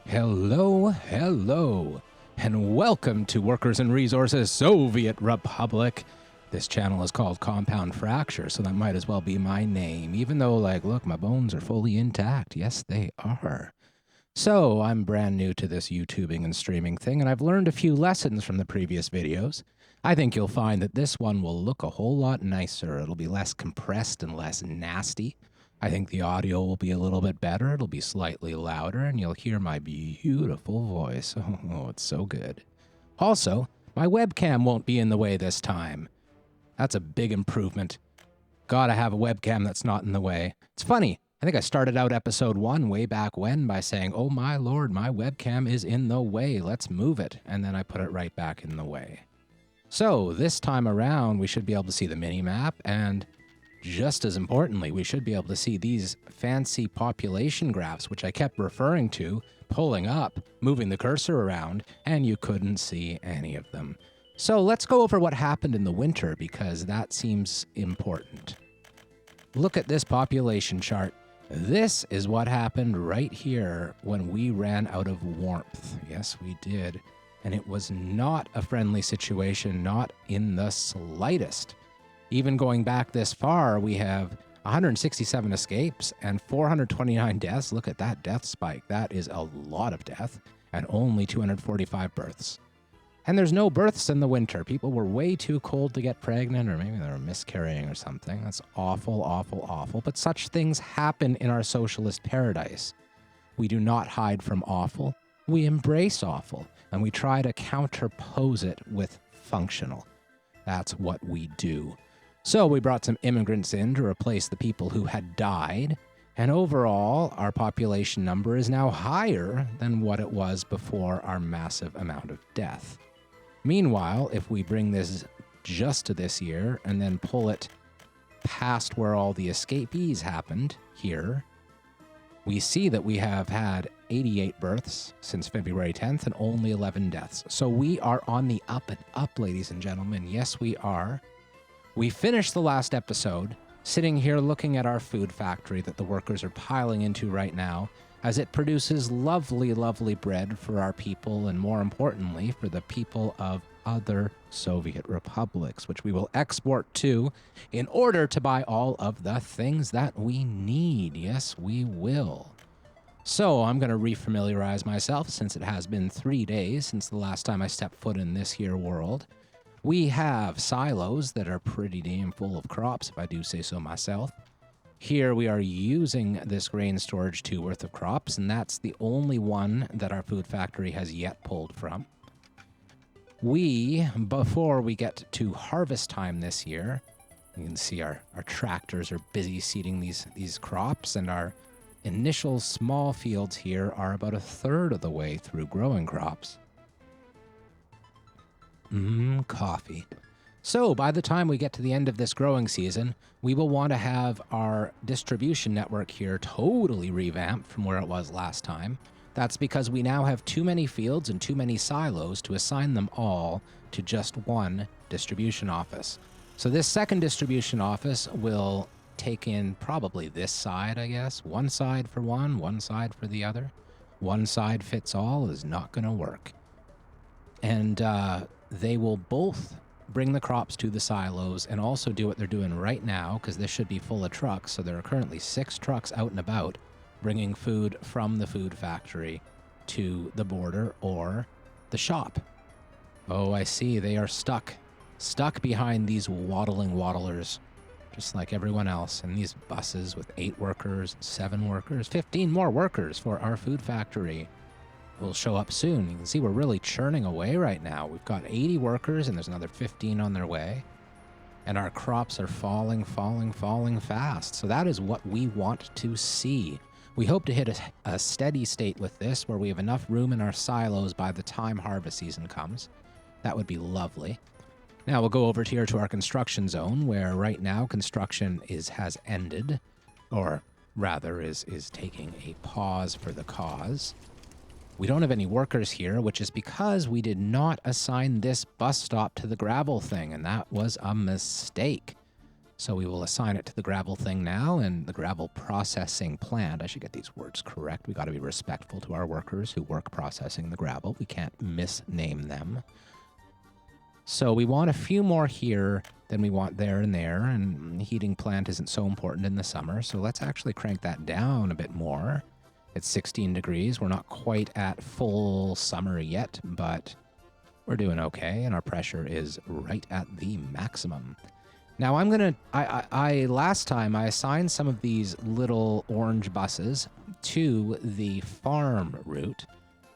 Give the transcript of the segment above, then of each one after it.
Hello, and welcome to Workers and Resources Soviet Republic. This channel is called Compound Fracture, so that might as well be my name, even though, look, my bones are fully intact. Yes, they are. So, I'm brand new to this YouTubing and streaming thing, and I've learned a few lessons from the previous videos. I think you'll find that this one will look a whole lot nicer. It'll be less compressed and less nasty. I think the audio will be a little bit better. It'll be slightly louder, and you'll hear my beautiful voice. Oh, it's so good. Also, my webcam won't be in the way this time. That's a big improvement. Gotta have a webcam that's not in the way. It's funny. I think I started out episode 1 way back when by saying, oh my lord, my webcam is in the way. Let's move it. And then I put it right back in the way. So this time around, we should be able to see the mini-map, and just as importantly, we should be able to see these fancy population graphs, which I kept referring to, pulling up, moving the cursor around, and you couldn't see any of them. So let's go over what happened in the winter, because that seems important. Look at this population chart. This is what happened right here when we ran out of warmth. Yes, we did. And it was not a friendly situation, not in the slightest. Even going back this far, we have 167 escapes and 429 deaths. Look at that death spike. That is a lot of death, and only 245 births. And there's no births in the winter. People were way too cold to get pregnant, or maybe they were miscarrying or something. That's awful, awful, awful. But such things happen in our socialist paradise. We do not hide from awful. We embrace awful, and we try to counterpose it with functional. That's what we do. So we brought some immigrants in to replace the people who had died, and overall, our population number is now higher than what it was before our massive amount of death. Meanwhile, if we bring this just to this year and then pull it past where all the escapees happened here, we see that we have had 88 births since February 10th and only 11 deaths. So we are on the up and up, ladies and gentlemen. Yes, we are. We finished the last episode sitting here looking at our food factory that the workers are piling into right now as it produces lovely, lovely bread for our people, and more importantly, for the people of other Soviet republics, which we will export to in order to buy all of the things that we need. Yes, we will. So I'm going to refamiliarize myself, since it has been 3 days since the last time I stepped foot in this here world. We have silos that are pretty damn full of crops, if I do say so myself. Here we are using this grain storage 2 worth of crops, and that's the only one that our food factory has yet pulled from. Before we get to harvest time this year, you can see our tractors are busy seeding these crops, and our initial small fields here are about 1/3 of the way through growing crops. Coffee. So by the time we get to the end of this growing season, we will want to have our distribution network here totally revamped from where it was last time. That's because we now have too many fields and too many silos to assign them all to just one distribution office. So this second distribution office will take in probably this side, I guess. One side for one side for the other. One side fits all is not going to work. And they will both bring the crops to the silos and also do what they're doing right now, because this should be full of trucks. So there are currently 6 trucks out and about bringing food from the food factory to the border or the shop. Oh, I see. They are stuck behind these waddlers, just like everyone else. And these buses with 8 workers, 7 workers, 15 more workers for our food factory will show up soon. You can see we're really churning away right now. We've got 80 workers, and there's another 15 on their way. And our crops are falling fast. So that is what we want to see. We hope to hit a steady state with this, where we have enough room in our silos by the time harvest season comes. That would be lovely. Now we'll go over here to our construction zone, where right now construction has ended, or rather is taking a pause for the cause. We don't have any workers here, which is because we did not assign this bus stop to the gravel thing, and that was a mistake. So we will assign it to the gravel thing now, and the gravel processing plant. I should get these words correct. We got to be respectful to our workers who work processing the gravel. We can't misname them. So we want a few more here than we want there and there, and the heating plant isn't so important in the summer, so let's actually crank that down a bit more. It's 16 degrees. We're not quite at full summer yet, but we're doing okay, and our pressure is right at the maximum. Now I'm gonna, last time I assigned some of these little orange buses to the farm route,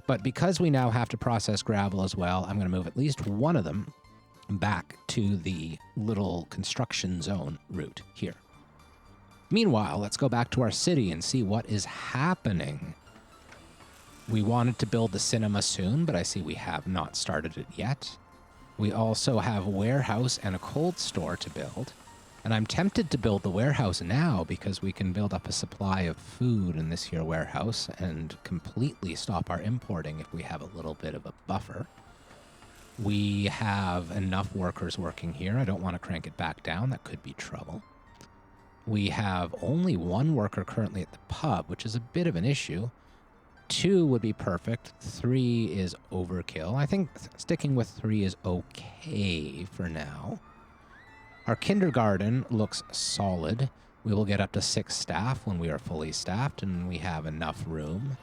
but because we now have to process gravel as well, I'm gonna move at least one of them back to the little construction zone route here. Meanwhile, let's go back to our city and see what is happening. We wanted to build the cinema soon, but I see we have not started it yet. We also have a warehouse and a cold store to build. And I'm tempted to build the warehouse now because we can build up a supply of food in this here warehouse and completely stop our importing if we have a little bit of a buffer. We have enough workers working here. I don't want to crank it back down. That could be trouble. We have only one worker currently at the pub, which is a bit of an issue. 2 would be perfect. 3 is overkill. I think sticking with 3 is okay for now. Our kindergarten looks solid. We will get up to 6 staff when we are fully staffed and we have enough room.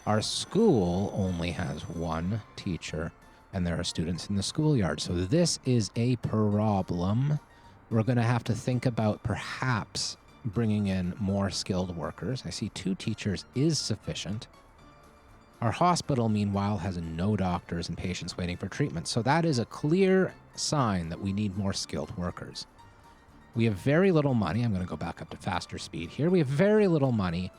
Our school only has 1 teacher, and there are students in the schoolyard. So this is a problem. We're going to have to think about perhaps bringing in more skilled workers. I see 2 teachers is sufficient. Our hospital, meanwhile, has no doctors and patients waiting for treatment. So that is a clear sign that we need more skilled workers. We have very little money. I'm going to go back up to faster speed here. We have very little money,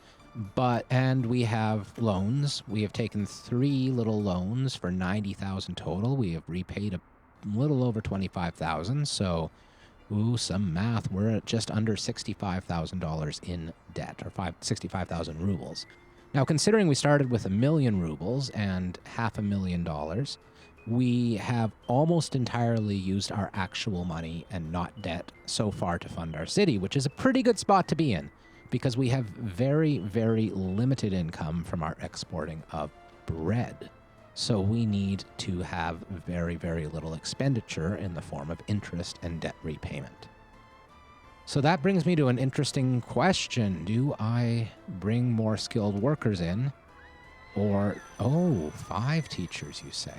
and we have loans. We have taken 3 little loans for $90,000 total. We have repaid a little over $25,000. So, some math. We're at just under $65,000 in debt, or 65,000 rubles. Now, considering we started with 1 million rubles and $500,000, we have almost entirely used our actual money and not debt so far to fund our city, which is a pretty good spot to be in because we have very, very limited income from our exporting of bread. So we need to have very, very little expenditure in the form of interest and debt repayment. So that brings me to an interesting question. Do I bring more skilled workers in? Or, 5 teachers, you say.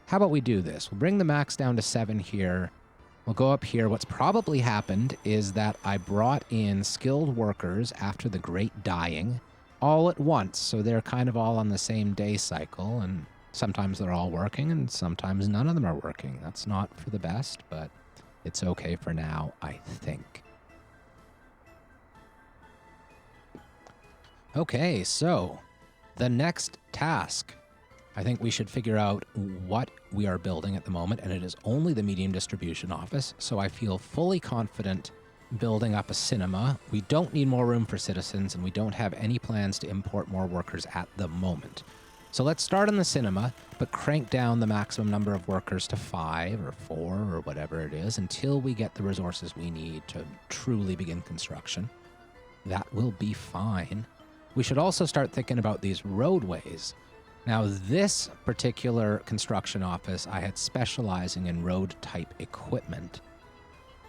How about we do this? We'll bring the max down to 7 here. We'll go up here. What's probably happened is that I brought in skilled workers after the Great Dying all at once. So they're kind of all on the same day cycle, and sometimes they're all working and sometimes none of them are working. That's not for the best, but it's okay for now, I think. Okay, so the next task. I think we should figure out what we are building at the moment, and it is only the medium distribution office, so I feel fully confident building up a cinema. We don't need more room for citizens, and we don't have any plans to import more workers at the moment. So let's start on the cinema, but crank down the maximum number of workers to 5 or 4 or whatever it is until we get the resources we need to truly begin construction. That will be fine. We should also start thinking about these roadways. Now, this particular construction office, I had specializing in road-type equipment.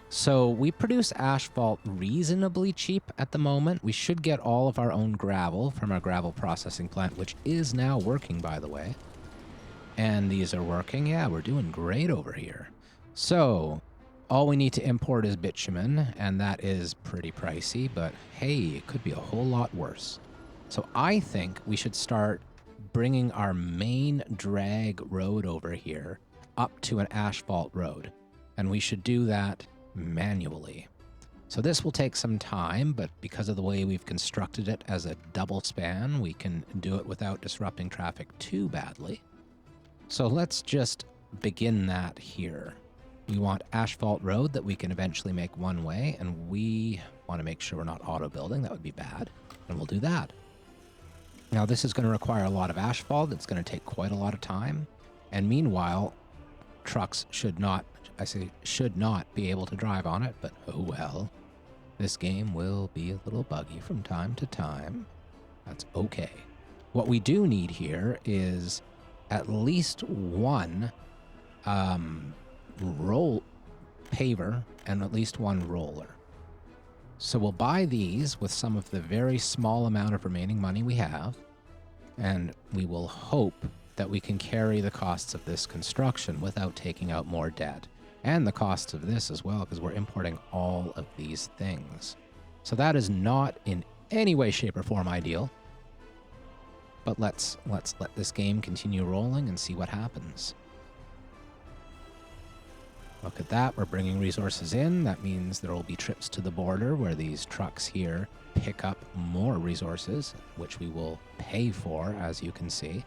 So we produce asphalt reasonably cheap at the moment. We should get all of our own gravel from our gravel processing plant, which is now working, by the way. And these are working. Yeah, we're doing great over here. So all we need to import is bitumen, and that is pretty pricey, but hey, it could be a whole lot worse. So I think we should start bringing our main drag road over here up to an asphalt road. And we should do that manually. So this will take some time, but because of the way we've constructed it as a double span, we can do it without disrupting traffic too badly. So let's just begin that here. We want asphalt road that we can eventually make one way, and we want to make sure we're not auto building. That would be bad. And we'll do that. Now, this is going to require a lot of asphalt. It's going to take quite a lot of time. And meanwhile, trucks should not I say should not be able to drive on it, but oh well. This game will be a little buggy from time to time. That's okay. What we do need here is at least one roll paver and at least one roller. So we'll buy these with some of the very small amount of remaining money we have, and we will hope that we can carry the costs of this construction without taking out more debt. And the costs of this as well, because we're importing all of these things. So that is not in any way, shape, or form ideal. But let's let this game continue rolling and see what happens. Look at that, we're bringing resources in. That means there will be trips to the border where these trucks here pick up more resources, which we will pay for, as you can see.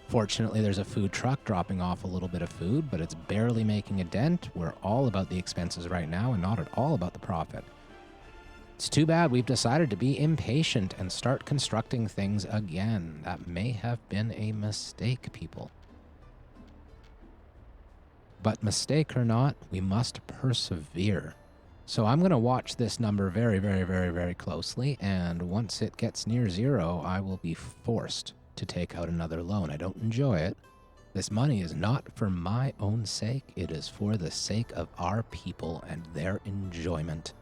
Fortunately, there's a food truck dropping off a little bit of food, but it's barely making a dent. We're all about the expenses right now and not at all about the profit. It's too bad we've decided to be impatient and start constructing things again. That may have been a mistake, people. But mistake or not, we must persevere. So I'm going to watch this number very, very, very, very closely, and once it gets near zero, I will be forced to take out another loan. I don't enjoy it. This money is not for my own sake. It is for the sake of our people and their enjoyment.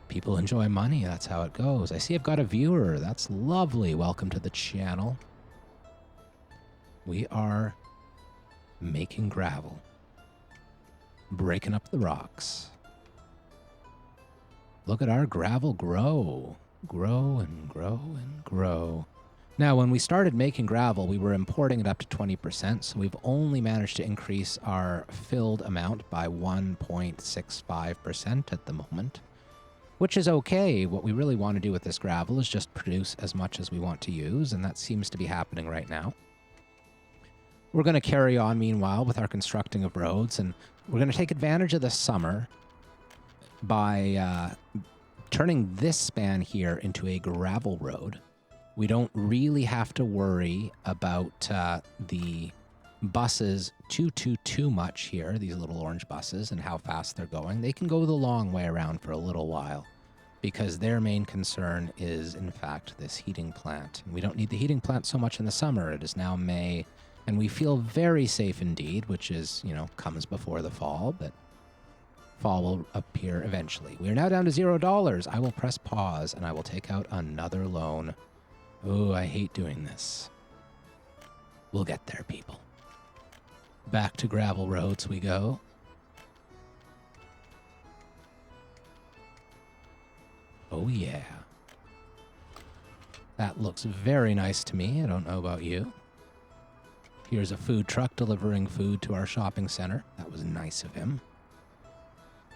People enjoy money. That's how it goes. I see I've got a viewer. That's lovely. Welcome to the channel. We are making gravel. Breaking up the rocks. Look at our gravel grow. Grow and grow and grow. Now, when we started making gravel, we were importing it up to 20%, so we've only managed to increase our filled amount by 1.65% at the moment, which is okay. What we really want to do with this gravel is just produce as much as we want to use, and that seems to be happening right now. We're going to carry on, meanwhile, with our constructing of roads, and we're going to take advantage of the summer by turning this span here into a gravel road. We don't really have to worry about the buses too much here, these little orange buses, and how fast they're going. They can go the long way around for a little while because their main concern is, in fact, this heating plant. We don't need the heating plant so much in the summer. It is now May, and we feel very safe indeed, which is, you know, comes before the fall, but fall will appear eventually. We are now down to $0. I will press pause, and I will take out another loan. Oh, I hate doing this. We'll get there, people. Back to gravel roads we go. Oh, yeah. That looks very nice to me. I don't know about you. Here's a food truck delivering food to our shopping center. That was nice of him.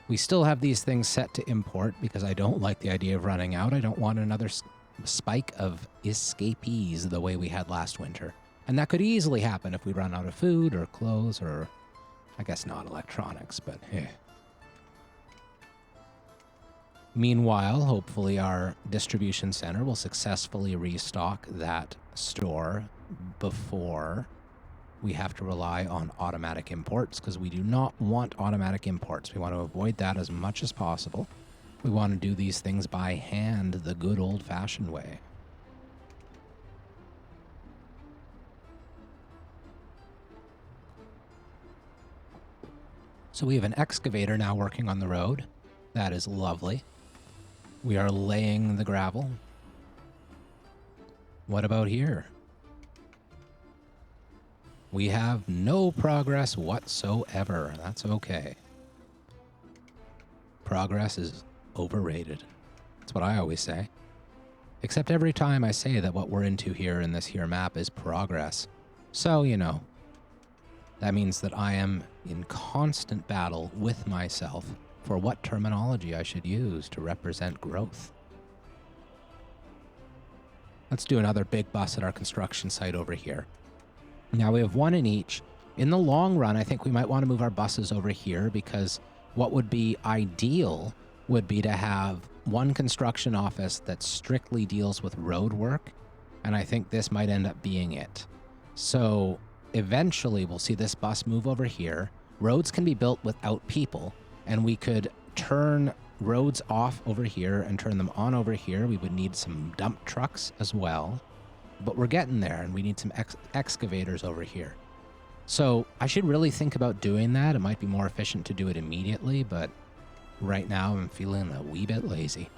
We still have these things set to import because I don't like the idea of running out. I don't want another spike of escapees the way we had last winter. And that could easily happen if we run out of food or clothes or, I guess not electronics, but eh. Meanwhile, hopefully our distribution center will successfully restock that store before we have to rely on automatic imports, because we do not want automatic imports. We want to avoid that as much as possible. We want to do these things by hand, the good old-fashioned way. So we have an excavator now working on the road. That is lovely. We are laying the gravel. What about here? We have no progress whatsoever. That's okay. Progress is overrated. That's what I always say. Except every time I say that what we're into here in this here map is progress. So, you know, that means that I am in constant battle with myself for what terminology I should use to represent growth. Let's do another big bus at our construction site over here. Now we have one in each. In the long run, I think we might want to move our buses over here because what would be ideal would be to have one construction office that strictly deals with road work, and I think this might end up being it. So eventually we'll see this bus move over here, Roads can be built without people, and we could turn roads off over here and turn them on over here. We would need some dump trucks as well, but we're getting there, and we need some excavators over here. So I should really think about doing that. It might be more efficient to do it immediately, but right now I'm feeling a wee bit lazy.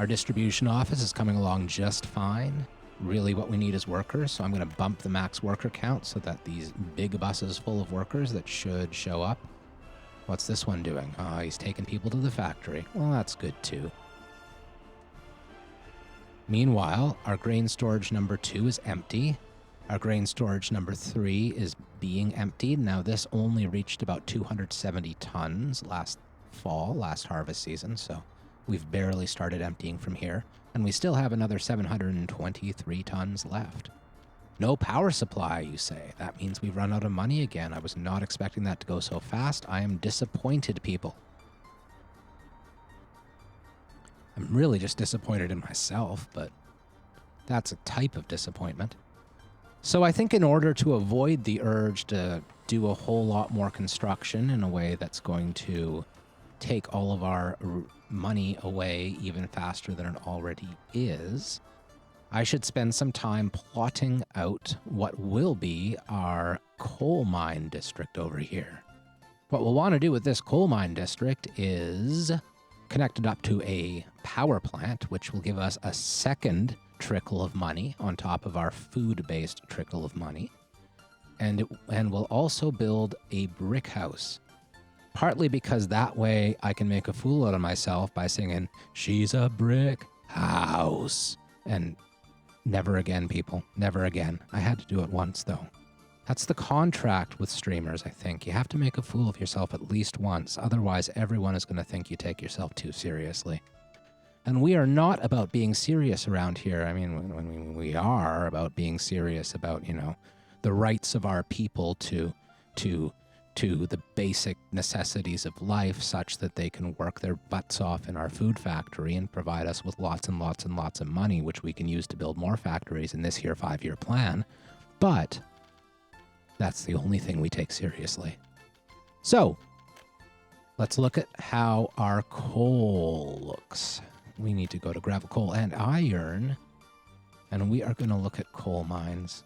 Our distribution office is coming along just fine. Really what we need is workers, so I'm going to bump the max worker count so that these big buses full of workers that should show up. What's this one doing? Oh, he's taking people to the factory. Well, that's good too. Meanwhile, our grain storage number 2 is empty. Our grain storage number 3 is being emptied. Now, this only reached about 270 tons last fall, last harvest season, so we've barely started emptying from here, and we still have another 723 tons left. No power supply, you say. That means we've run out of money again. I was not expecting that to go so fast. I am disappointed, people. I'm really just disappointed in myself, but that's a type of disappointment. So I think in order to avoid the urge to do a whole lot more construction in a way that's going to take all of our money away even faster than it already is, I should spend some time plotting out what will be our coal mine district over here. What we'll want to do with this coal mine district is connect it up to a power plant, which will give us a second trickle of money on top of our food-based trickle of money. And we'll also build a brick house. Partly because that way I can make a fool out of myself by singing, "She's a brick house." And never again, people. Never again. I had to do it once, though. That's the contract with streamers, I think. You have to make a fool of yourself at least once. Otherwise, everyone is going to think you take yourself too seriously. And we are not about being serious around here. I mean, when we are about being serious about, the rights of our people to the basic necessities of life, such that they can work their butts off in our food factory and provide us with lots and lots and lots of money, which we can use to build more factories in this here 5-year plan. But that's the only thing we take seriously. So let's look at how our coal looks. We need to go to gravel, coal, and iron, and we are going to look at coal mines.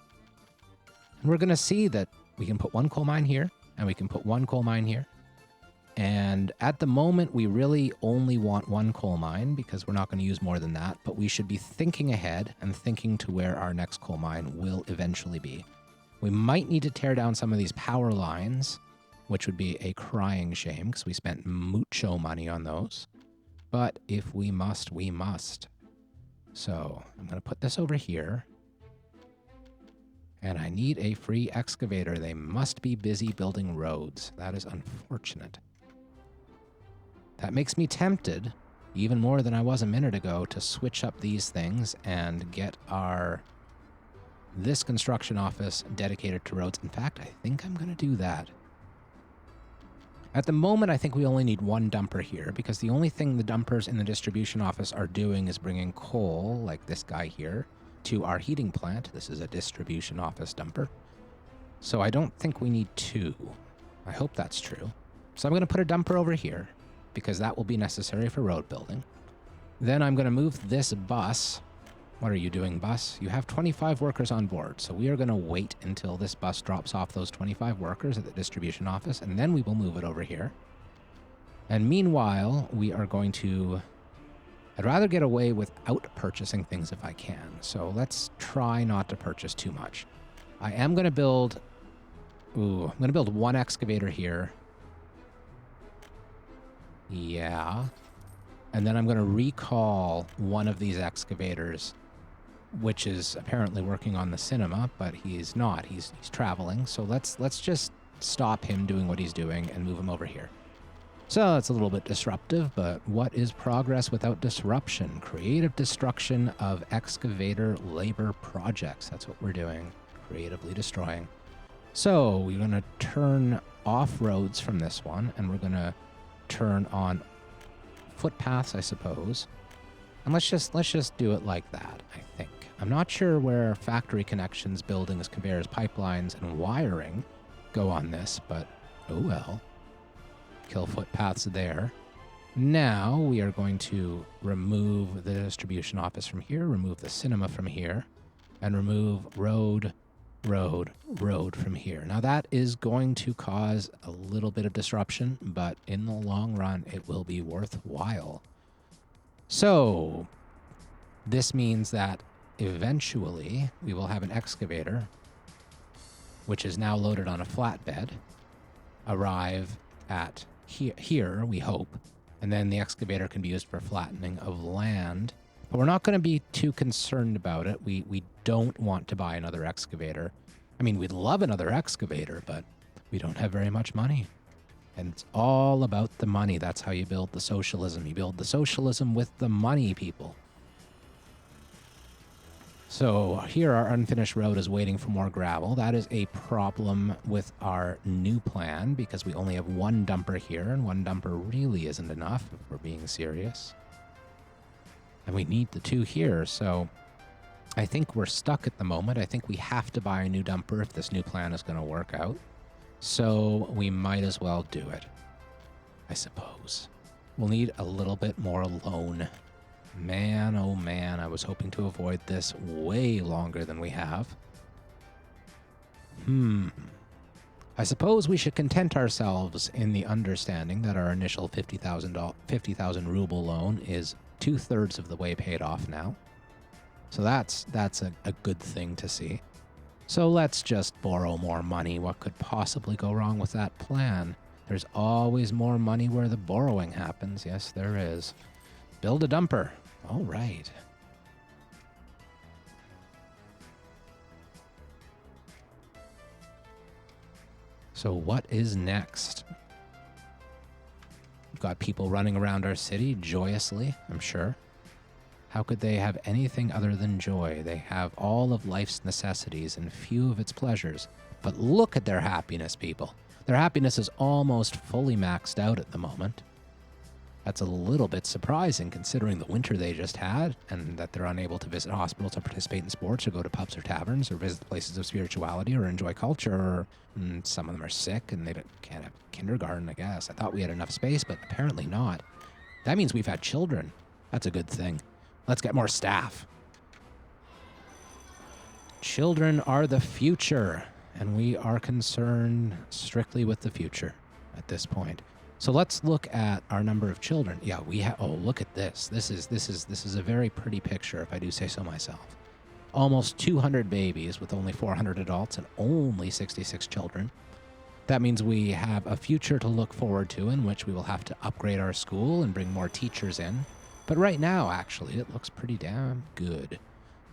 And we're going to see that we can put one coal mine here, and we can put one coal mine here. And at the moment, we really only want one coal mine because we're not going to use more than that, but we should be thinking ahead and thinking to where our next coal mine will eventually be. We might need to tear down some of these power lines, which would be a crying shame because we spent mucho money on those. But if we must, we must. So I'm going to put this over here. And I need a free excavator. They must be busy building roads. That is unfortunate. That makes me tempted, even more than I was a minute ago, to switch up these things and get this construction office dedicated to roads. In fact, I think I'm going to do that. At the moment, I think we only need one dumper here because the only thing the dumpers in the distribution office are doing is bringing coal, like this guy here, to our heating plant. This is a distribution office dumper. So I don't think we need 2. I hope that's true. So I'm going to put a dumper over here because that will be necessary for road building. Then I'm going to move this bus. What are you doing, bus? You have 25 workers on board, so we are going to wait until this bus drops off those 25 workers at the distribution office, and then we will move it over here. And meanwhile, we are going to... I'd rather get away without purchasing things if I can, so let's try not to purchase too much. I am going to build... I'm going to build one excavator here. Yeah. And then I'm going to recall one of these excavators, which is apparently working on the cinema, but he's not. He's traveling. So let's just stop him doing what he's doing and move him over here. So it's a little bit disruptive, but what is progress without disruption? Creative destruction of excavator labor projects. That's what we're doing. Creatively destroying. So we're going to turn off roads from this one, and we're going to turn on footpaths, I suppose. And let's just do it like that, I think. I'm not sure where factory connections, buildings, conveyors, pipelines, and wiring go on this, but oh well. Kill footpaths there. Now we are going to remove the distribution office from here, remove the cinema from here, and remove road from here. Now that is going to cause a little bit of disruption, but in the long run, it will be worthwhile. So this means that eventually we will have an excavator, which is now loaded on a flatbed, arrive at here, we hope, and then the excavator can be used for flattening of land. But we're not going to be too concerned about it. We don't want to buy another excavator. I mean, we'd love another excavator, but we don't have very much money. And it's all about the money. That's how you build the socialism. You build the socialism with the money, people. So here our unfinished road is waiting for more gravel. That is a problem with our new plan because we only have one dumper here, and one dumper really isn't enough if we're being serious. And we need the two here, so I think we're stuck at the moment. I think we have to buy a new dumper if this new plan is going to work out. So we might as well do it, I suppose. We'll need a little bit more loan. Man, oh man, I was hoping to avoid this way longer than we have. I suppose we should content ourselves in the understanding that our initial 50,000 ruble loan is 2/3 of the way paid off now. So that's a good thing to see. So let's just borrow more money. What could possibly go wrong with that plan? There's always more money where the borrowing happens. Yes, there is. Build a dumper. All right. So what is next? We've got people running around our city joyously, I'm sure. How could they have anything other than joy? They have all of life's necessities and few of its pleasures. But look at their happiness, people. Their happiness is almost fully maxed out at the moment. That's a little bit surprising considering the winter they just had and that they're unable to visit hospitals or participate in sports or go to pubs or taverns or visit places of spirituality or enjoy culture. Or some of them are sick and they can't have kindergarten, I guess. I thought we had enough space, but apparently not. That means we've had children. That's a good thing. Let's get more staff. Children are the future, and we are concerned strictly with the future at this point. So let's look at our number of children. Yeah, we have. Oh, look at this. This is a very pretty picture, if I do say so myself. Almost 200 babies with only 400 adults and only 66 children. That means we have a future to look forward to in which we will have to upgrade our school and bring more teachers in. But right now, actually, it looks pretty damn good.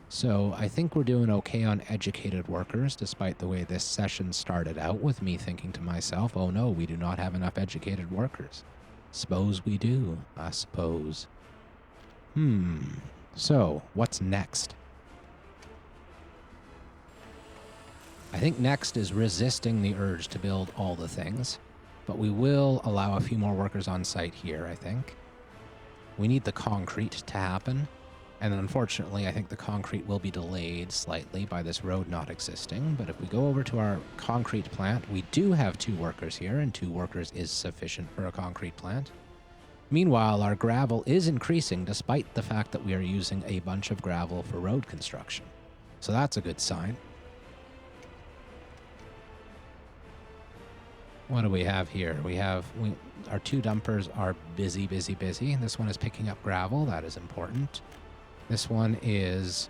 So I think we're doing okay on educated workers, despite the way this session started out with me thinking to myself, oh no, we do not have enough educated workers. Suppose we do, I suppose. So what's next? I think next is resisting the urge to build all the things, but we will allow a few more workers on site here, I think. We need the concrete to happen. And unfortunately, I think the concrete will be delayed slightly by this road not existing. But if we go over to our concrete plant, we do have 2 workers here, and 2 workers is sufficient for a concrete plant. Meanwhile, our gravel is increasing despite the fact that we are using a bunch of gravel for road construction. So that's a good sign. What do we have here? Our 2 dumpers are busy. This one is picking up gravel. That is important. This one is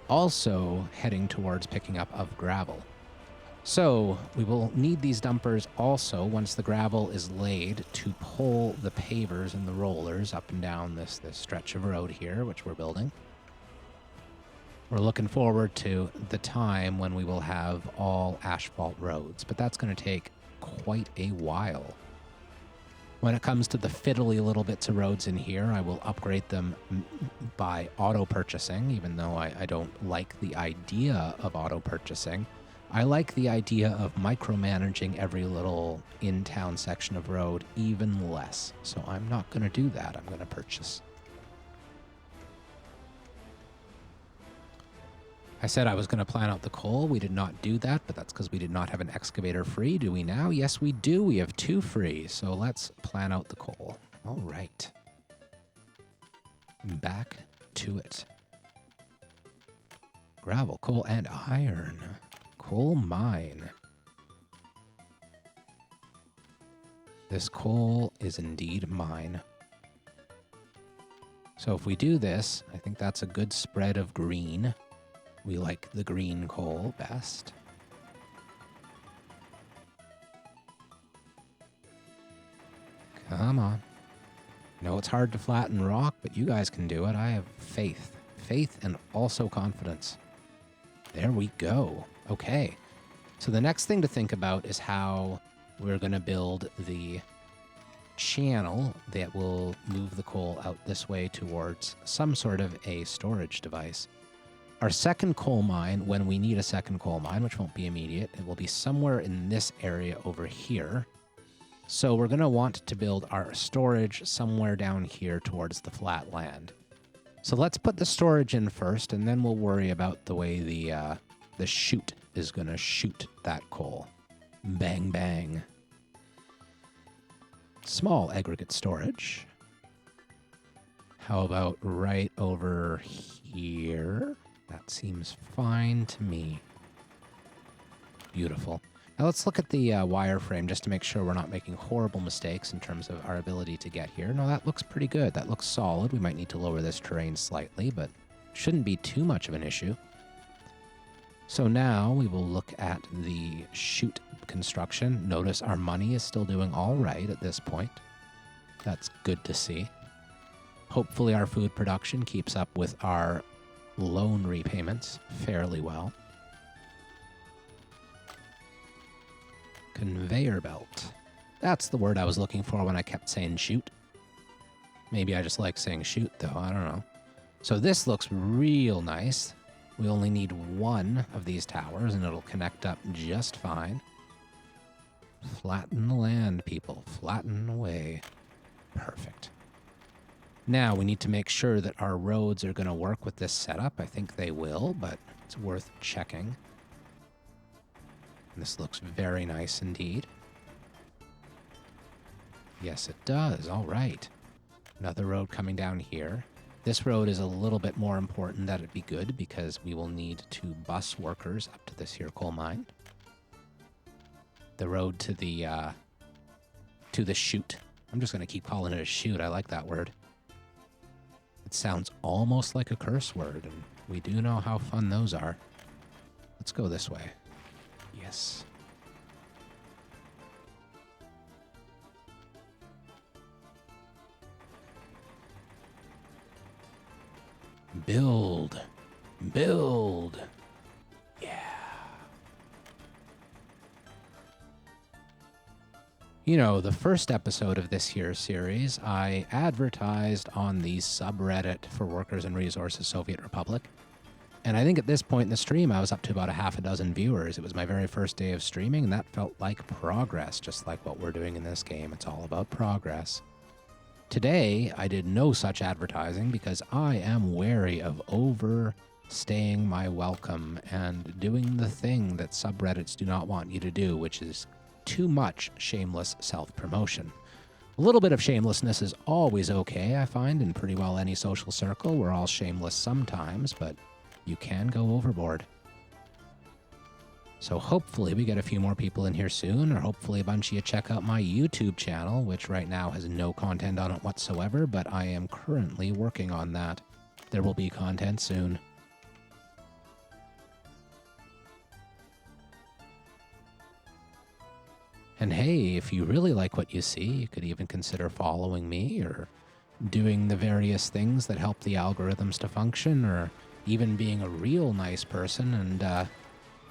also heading towards picking up of gravel. So we will need these dumpers also once the gravel is laid to pull the pavers and the rollers up and down this stretch of road here, which we're building. We're looking forward to the time when we will have all asphalt roads, but that's going to take quite a while. When it comes to the fiddly little bits of roads in here, I will upgrade them by auto purchasing, even though I don't like the idea of auto purchasing. I like the idea of micromanaging every little in-town section of road even less. So I'm not going to do that. I'm going to purchase. I said I was going to plan out the coal. We did not do that, but that's because we did not have an excavator free. Do we now? Yes, we do. We have 2 free. So let's plan out the coal. All right. Back to it. Gravel, coal, and iron. Coal mine. This coal is indeed mine. So if we do this, I think that's a good spread of green. We like the green coal best. Come on. I know it's hard to flatten rock, but you guys can do it. I have faith. Faith and also confidence. There we go. Okay. So the next thing to think about is how we're going to build the channel that will move the coal out this way towards some sort of a storage device. Our second coal mine, when we need a second coal mine, which won't be immediate, it will be somewhere in this area over here. So we're going to want to build our storage somewhere down here towards the flat land. So let's put the storage in first, and then we'll worry about the way the chute is going to shoot that coal. Bang, bang. Small aggregate storage. How about right over here? That seems fine to me. Beautiful. Now let's look at the wireframe just to make sure we're not making horrible mistakes in terms of our ability to get here. No, that looks pretty good. That looks solid. We might need to lower this terrain slightly, but shouldn't be too much of an issue. So now we will look at the chute construction. Notice our money is still doing all right at this point. That's good to see. Hopefully our food production keeps up with our loan repayments fairly well. Conveyor belt. That's the word I was looking for when I kept saying chute. Maybe I just like saying chute, though. I don't know. So this looks real nice. We only need 1 of these towers, and it'll connect up just fine. Flatten the land, people. Flatten away. Perfect. Now, we need to make sure that our roads are going to work with this setup. I think they will, but it's worth checking. This looks very nice indeed. Yes, it does. All right. Another road coming down here. This road is a little bit more important that it be good because we will need to bus workers up to this here coal mine. The road to the chute. I'm just going to keep calling it a chute. I like that word. It sounds almost like a curse word, and we do know how fun those are. Let's go this way. Yes. Build. Build. Yeah. You know, the first episode of this here series, I advertised on the subreddit for Workers and Resources Soviet Republic. And I think at this point in the stream, I was up to about a half a dozen viewers. It was my very first day of streaming, and that felt like progress, just like what we're doing in this game. It's all about progress. Today, I did no such advertising because I am wary of overstaying my welcome and doing the thing that subreddits do not want you to do, which is too much shameless self-promotion. A little bit of shamelessness is always okay, I find, in pretty well any social circle. We're all shameless sometimes, but you can go overboard. So hopefully we get a few more people in here soon, or hopefully a bunch of you check out my YouTube channel, which right now has no content on it whatsoever, but I am currently working on that. There will be content soon. And hey, if you really like what you see, you could even consider following me or doing the various things that help the algorithms to function, or even being a real nice person and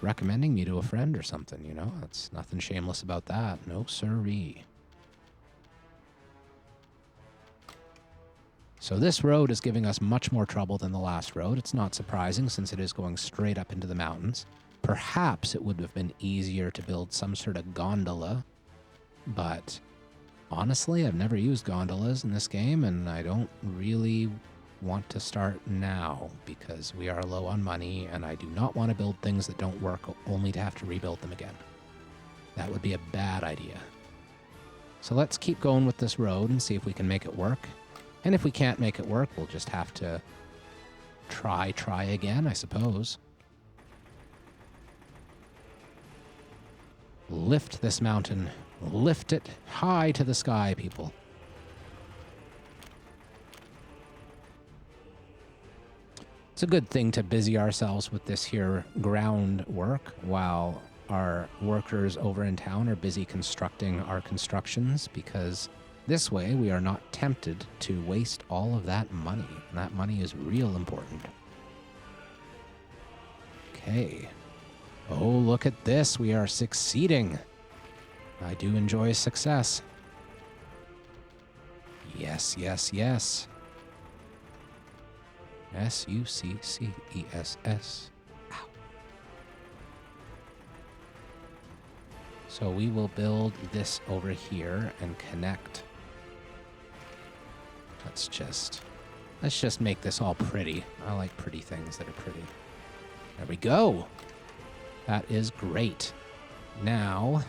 recommending me to a friend or something, you know? That's nothing shameless about that. No siree. So this road is giving us much more trouble than the last road. It's not surprising since it is going straight up into the mountains. Perhaps it would have been easier to build some sort of gondola, but honestly, I've never used gondolas in this game, and I don't really want to start now because we are low on money and I do not want to build things that don't work only to have to rebuild them again. That would be a bad idea. So let's keep going with this road and see if we can make it work. And if we can't make it work, we'll just have to try again, I suppose. Lift this mountain. Lift it high to the sky, people. It's a good thing to busy ourselves with this here groundwork while our workers over in town are busy constructing our constructions, because this way we are not tempted to waste all of that money. And that money is real important. Okay. Oh, look at this. We are succeeding. I do enjoy success. Yes, yes, yes. S-U-C-C-E-S-S. Ow. So we will build this over here and connect. Let's just make this all pretty. I like pretty things that are pretty. There we go. That is great. Now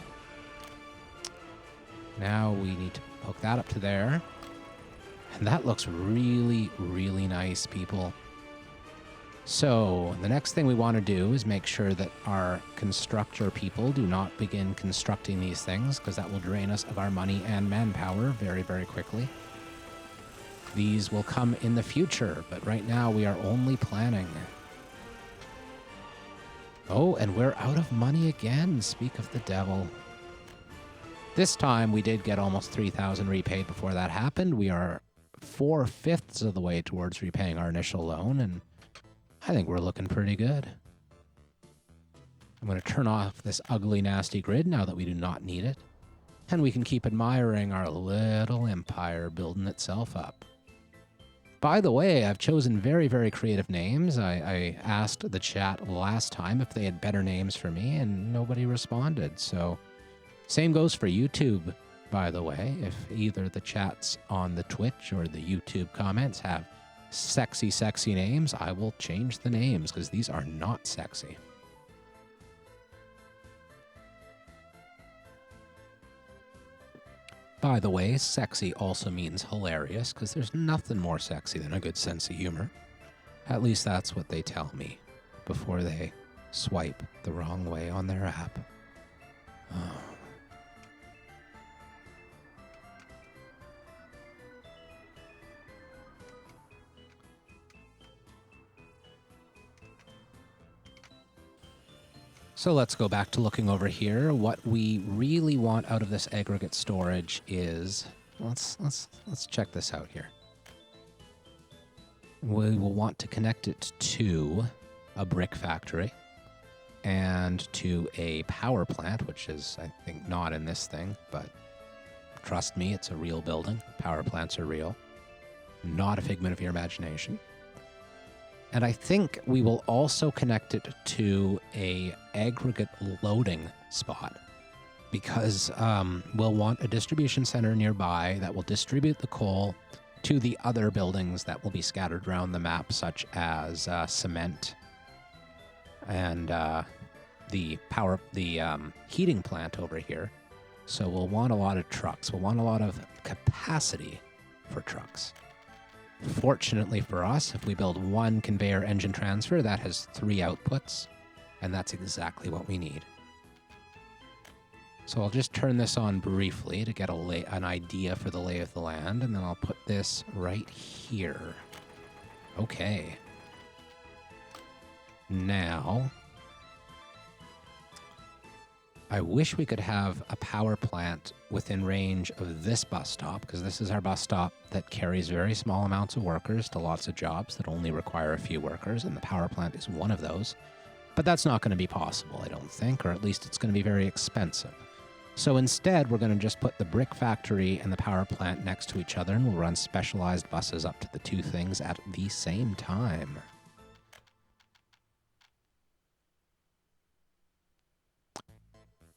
we need to hook that up to there. And that looks really, really nice, people. So the next thing we want to do is make sure that our constructor people do not begin constructing these things, because that will drain us of our money and manpower very, very quickly. These will come in the future, but right now we are only planning. Oh, and we're out of money again. Speak of the devil. This time we did get almost 3,000 repaid before that happened. We are 4/5 of the way towards repaying our initial loan, and I think we're looking pretty good. I'm going to turn off this ugly, nasty grid now that we do not need it, and we can keep admiring our little empire building itself up. By the way, I've chosen very, very creative names. I asked the chat last time if they had better names for me, and nobody responded. So, same goes for YouTube, by the way. If either the chats on the Twitch or the YouTube comments have sexy, sexy names, I will change the names, because these are not sexy. By the way, sexy also means hilarious, because there's nothing more sexy than a good sense of humor. At least that's what they tell me before they swipe the wrong way on their app. Oh. So let's go back to looking over here. What we really want out of this aggregate storage is, let's check this out here. We will want to connect it to a brick factory and to a power plant, which is, I think, not in this thing, but trust me, it's a real building. Power plants are real. Not a figment of your imagination. And I think we will also connect it to a aggregate loading spot, because we'll want a distribution center nearby that will distribute the coal to the other buildings that will be scattered around the map, such as cement and the heating plant over here. So we'll want a lot of trucks. We'll want a lot of capacity for trucks. Fortunately for us, if we build one conveyor engine transfer, that has 3 outputs, and that's exactly what we need. So I'll just turn this on briefly to get an idea for the lay of the land, and then I'll put this right here. Okay. Now, I wish we could have a power plant within range of this bus stop, because this is our bus stop that carries very small amounts of workers to lots of jobs that only require a few workers, and the power plant is one of those. But that's not going to be possible, I don't think, or at least it's going to be very expensive. So instead, we're going to just put the brick factory and the power plant next to each other, and we'll run specialized buses up to the 2 things at the same time.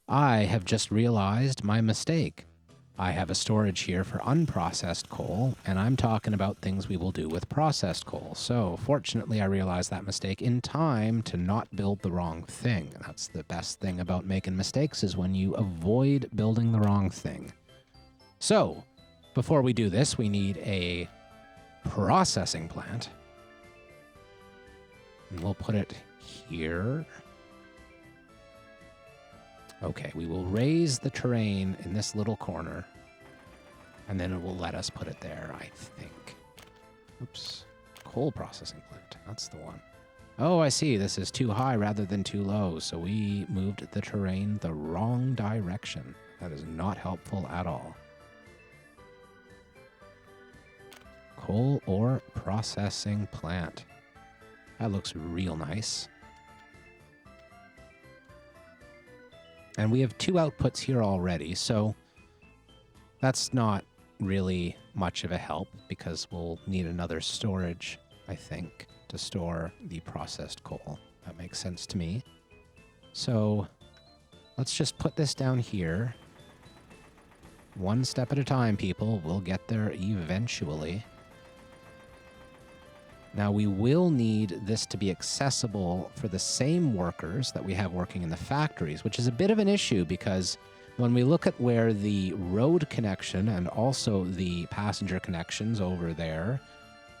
I have just realized my mistake. I have a storage here for unprocessed coal, and I'm talking about things we will do with processed coal. So fortunately, I realized that mistake in time to not build the wrong thing. That's the best thing about making mistakes, is when you avoid building the wrong thing. So before we do this, we need a processing plant. And we'll put it here. Okay, we will raise the terrain in this little corner, and then it will let us put it there, I think. Oops. Coal processing plant. That's the one. Oh, I see. This is too high rather than too low, so we moved the terrain the wrong direction. That is not helpful at all. Coal ore processing plant. That looks real nice. And we have 2 outputs here already, so that's not really much of a help because we'll need another storage, I think, to store the processed coal. That makes sense to me. So let's just put this down here. One step at a time, people. We'll get there eventually. Now, we will need this to be accessible for the same workers that we have working in the factories, which is a bit of an issue because when we look at where the road connection and also the passenger connections over there,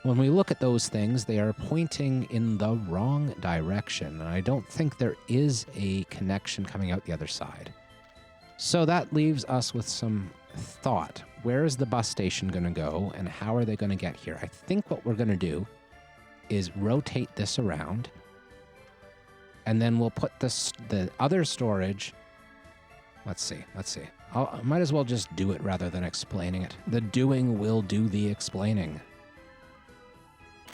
when we look at those things, they are pointing in the wrong direction. And I don't think there is a connection coming out the other side. So that leaves us with some thought. Where is the bus station going to go and how are they going to get here? I think what we're going to do is rotate this around, and then we'll put the other storage. Let's see. I might as well just do it rather than explaining it. The doing will do the explaining.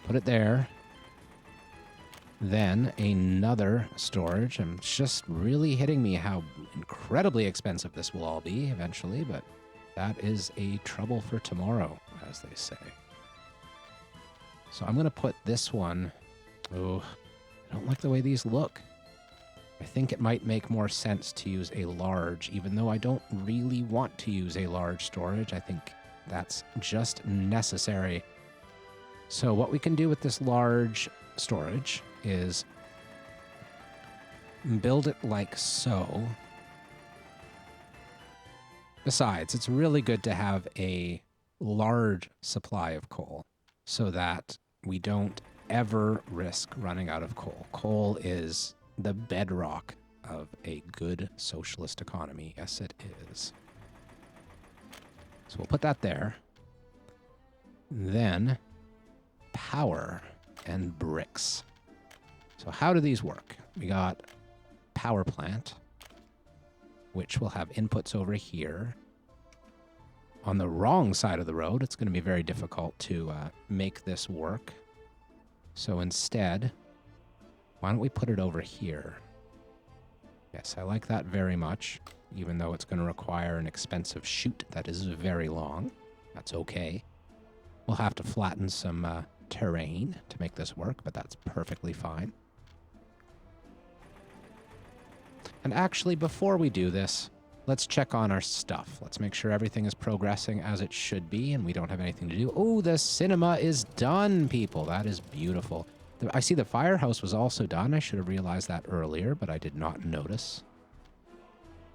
Put it there. Then another storage. I'm just really hitting me how incredibly expensive this will all be eventually, but that is a trouble for tomorrow, as they say. So I'm going to put this one. Oh, I don't like the way these look. I think it might make more sense to use a large, even though I don't really want to use a large storage. I think that's just necessary. So what we can do with this large storage is build it like so. Besides, it's really good to have a large supply of coal so that we don't ever risk running out of coal. Coal is the bedrock of a good socialist economy. Yes, it is. So we'll put that there. Then power and bricks. So how do these work? We got power plant, which will have inputs over here. On the wrong side of the road, it's going to be very difficult to make this work. So instead, why don't we put it over here? Yes, I like that very much, even though it's going to require an expensive chute that is very long. That's okay. We'll have to flatten some terrain to make this work, but that's perfectly fine. And actually, before we do this, let's check on our stuff. Let's make sure everything is progressing as it should be and we don't have anything to do. Oh, the cinema is done, people. That is beautiful. I see the firehouse was also done. I should have realized that earlier, but I did not notice.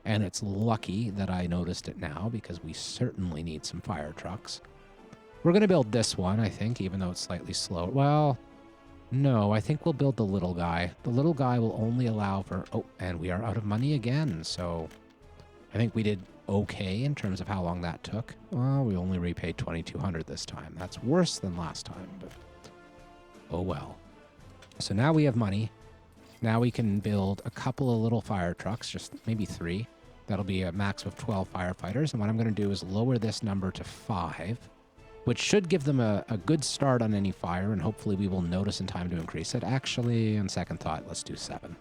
And it's lucky that I noticed it now because we certainly need some fire trucks. We're going to build this one, I think, even though it's slightly slower. Well, no, I think we'll build the little guy. The little guy will only allow for... Oh, and we are out of money again, so... I think we did okay in terms of how long that took. Well, we only repaid $2,200 this time. That's worse than last time, but oh well. So now we have money. Now we can build a couple of little fire trucks, just maybe 3. That'll be a max of 12 firefighters. And what I'm going to do is lower this number to 5, which should give them a good start on any fire, and hopefully we will notice in time to increase it. Actually, on second thought, let's do 7.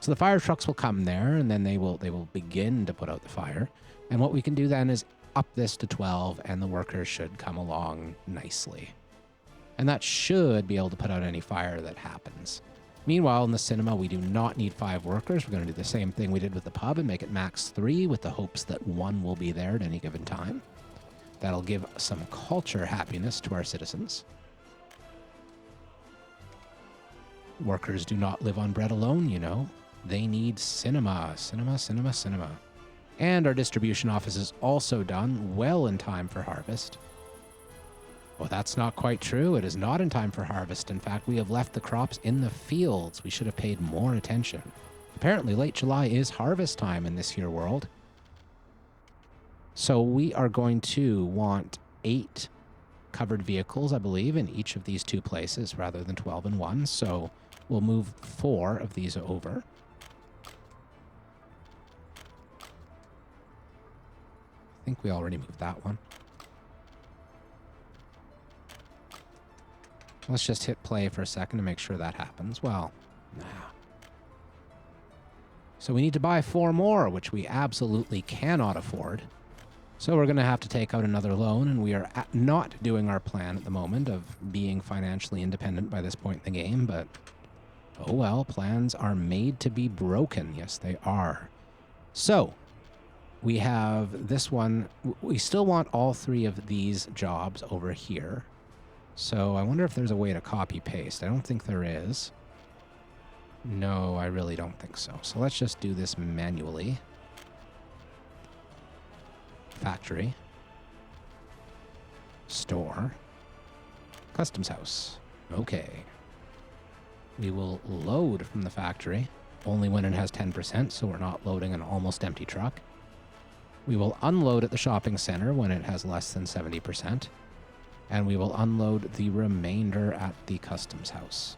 So the fire trucks will come there, and then they will begin to put out the fire. And what we can do then is up this to 12, and the workers should come along nicely. And that should be able to put out any fire that happens. Meanwhile, in the cinema, we do not need 5 workers. We're going to do the same thing we did with the pub and make it max 3 with the hopes that 1 will be there at any given time. That'll give some culture happiness to our citizens. Workers do not live on bread alone, you know. They need cinema, cinema, cinema, cinema. And our distribution office is also done well in time for harvest. Well, that's not quite true. It is not in time for harvest. In fact, we have left the crops in the fields. We should have paid more attention. Apparently, late July is harvest time in this here world. So we are going to want 8 covered vehicles, I believe, in each of these 2 places rather than 12 in one. So we'll move 4 of these over. I think we already moved that one. Let's just hit play for a second to make sure that happens. Well, nah. So we need to buy 4 more, which we absolutely cannot afford. So we're going to have to take out another loan, and we are not doing our plan at the moment of being financially independent by this point in the game, but oh well, plans are made to be broken. Yes, they are. So we have this one. We still want all 3 of these jobs over here. So I wonder if there's a way to copy paste. I don't think there is. No, I really don't think so. So let's just do this manually. Factory. Store. Customs house. Okay. We will load from the factory only when it has 10%, so we're not loading an almost empty truck. We will unload at the shopping center when it has less than 70%. And we will unload the remainder at the customs house.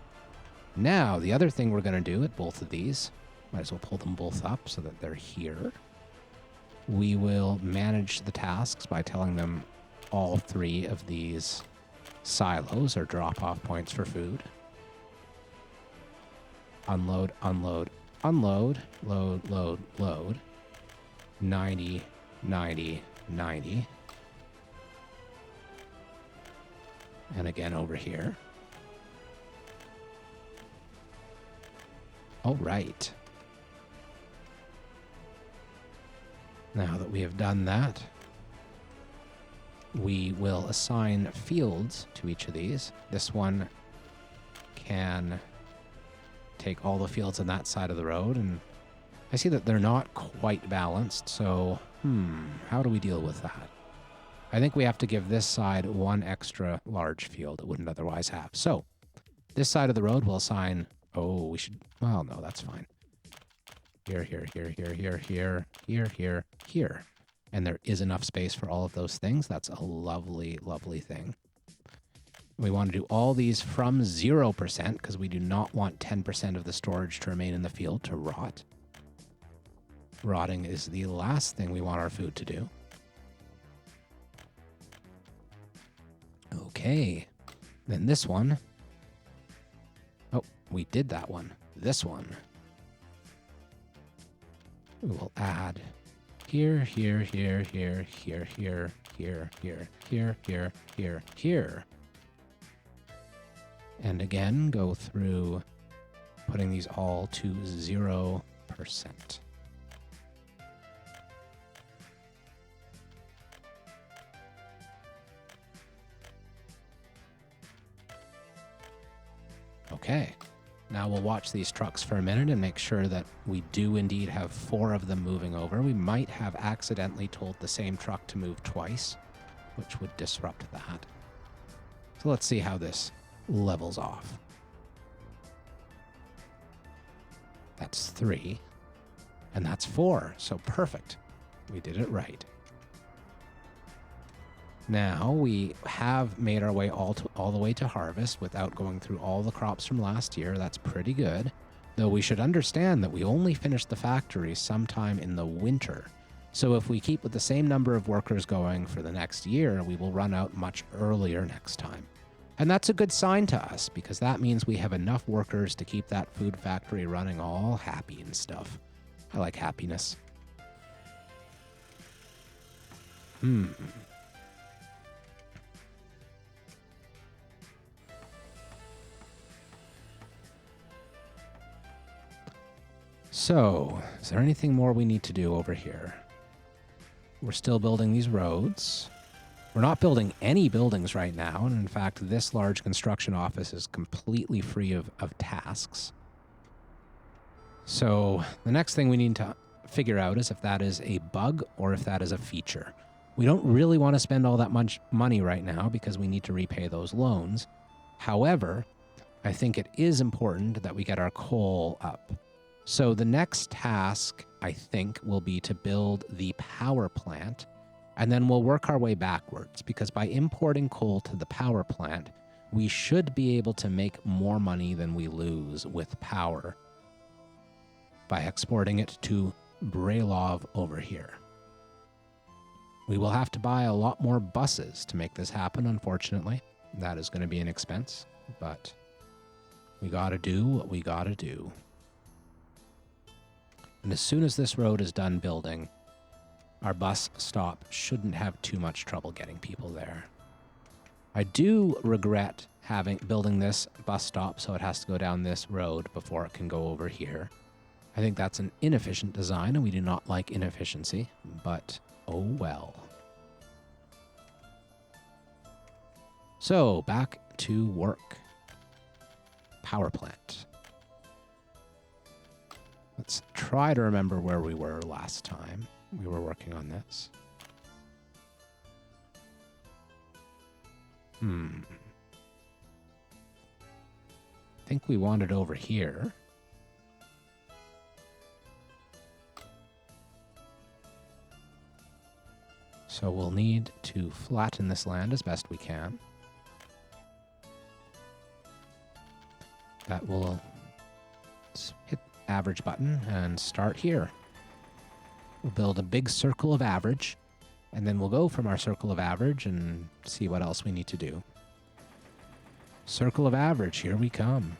Now, the other thing we're going to do at both of these, might as well pull them both up so that they're here. We will manage the tasks by telling them all 3 of these silos are drop-off points for food. Unload, unload, unload, load, load, load. 90, 90, 90. And again over here. All right. Now that we have done that, we will assign fields to each of these. This one can take all the fields on that side of the road, and I see that they're not quite balanced, so how do we deal with that? I think we have to give this side 1 extra large field it wouldn't otherwise have. So this side of the road will assign, we should, well, no, that's fine. Here, here, here, here, here, here, here, here, here. And there is enough space for all of those things. That's a lovely, lovely thing. We want to do all these from 0% because we do not want 10% of the storage to remain in the field to rot. Rotting is the last thing we want our food to do. Okay. Then this one. Oh, we did that one. This one. We will add here, here, here, here, here, here, here, here, here, here, here, here. And again, go through putting these all to 0%. Okay. Now we'll watch these trucks for a minute and make sure that we do indeed have 4 of them moving over. We might have accidentally told the same truck to move twice, which would disrupt that. So let's see how this levels off. That's 3. And that's 4. So perfect. We did it right. Now we have made our way all the way to harvest without going through all the crops from last year. That's pretty good. Though we should understand that we only finished the factory sometime in the winter. So if we keep with the same number of workers going for the next year, we will run out much earlier next time. And that's a good sign to us because that means we have enough workers to keep that food factory running all happy and stuff. I like happiness. So, is there anything more we need to do over here? We're still building these roads. We're not building any buildings right now, and in fact, this large construction office is completely free of tasks. So, the next thing we need to figure out is if that is a bug or if that is a feature. We don't really want to spend all that much money right now because we need to repay those loans. However, I think it is important that we get our coal up. So the next task, I think, will be to build the power plant, and then we'll work our way backwards, because by importing coal to the power plant, we should be able to make more money than we lose with power by exporting it to Brelov over here. We will have to buy a lot more buses to make this happen, unfortunately. That is going to be an expense, but we got to do what we got to do. And as soon as this road is done building, our bus stop shouldn't have too much trouble getting people there. I do regret building this bus stop so it has to go down this road before it can go over here. I think that's an inefficient design, and we do not like inefficiency, but oh well. So, back to work. Power plant. Let's try to remember where we were last time we were working on this. I think we want it over here. So we'll need to flatten this land as best we can. That will hit average button and start here. We'll build a big circle of average, and then we'll go from our circle of average and see what else we need to do. Circle of average, here we come.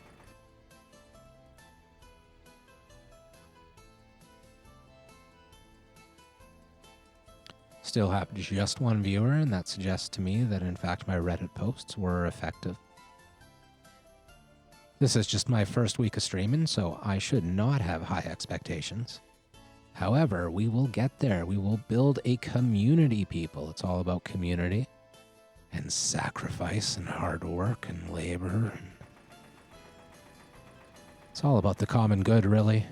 Still have just one viewer, and that suggests to me that in fact my Reddit posts were effective. This is just my first week of streaming, so I should not have high expectations. However, we will get there. We will build a community, people. It's all about community and sacrifice and hard work and labor. It's all about the common good, really.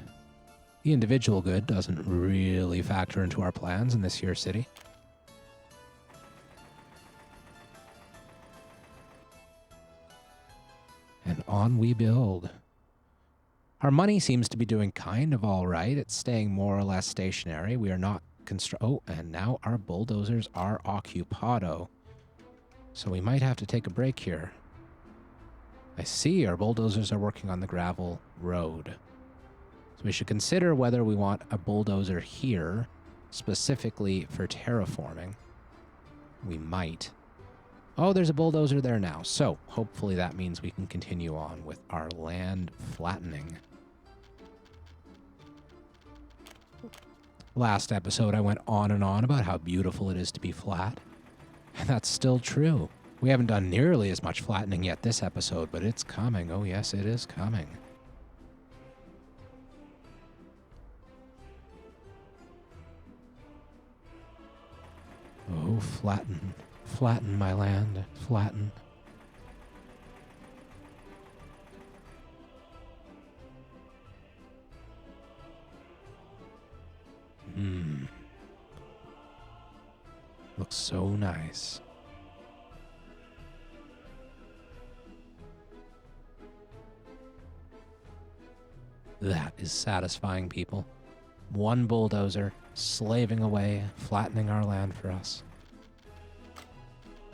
The individual good doesn't really factor into our plans in this here city. And on we build. Our money seems to be doing kind of all right. It's staying more or less stationary. We are not oh, and now our bulldozers are occupado. So we might have to take a break here. I see our bulldozers are working on the gravel road. So we should consider whether we want a bulldozer here, specifically for terraforming. We might. Oh, there's a bulldozer there now. So hopefully that means we can continue on with our land flattening. Last episode, I went on and on about how beautiful it is to be flat. And that's still true. We haven't done nearly as much flattening yet this episode, but it's coming. Oh yes, it is coming. Oh, flatten. Flatten my land. Flatten. Looks so nice. That is satisfying, people. One bulldozer slaving away, flattening our land for us.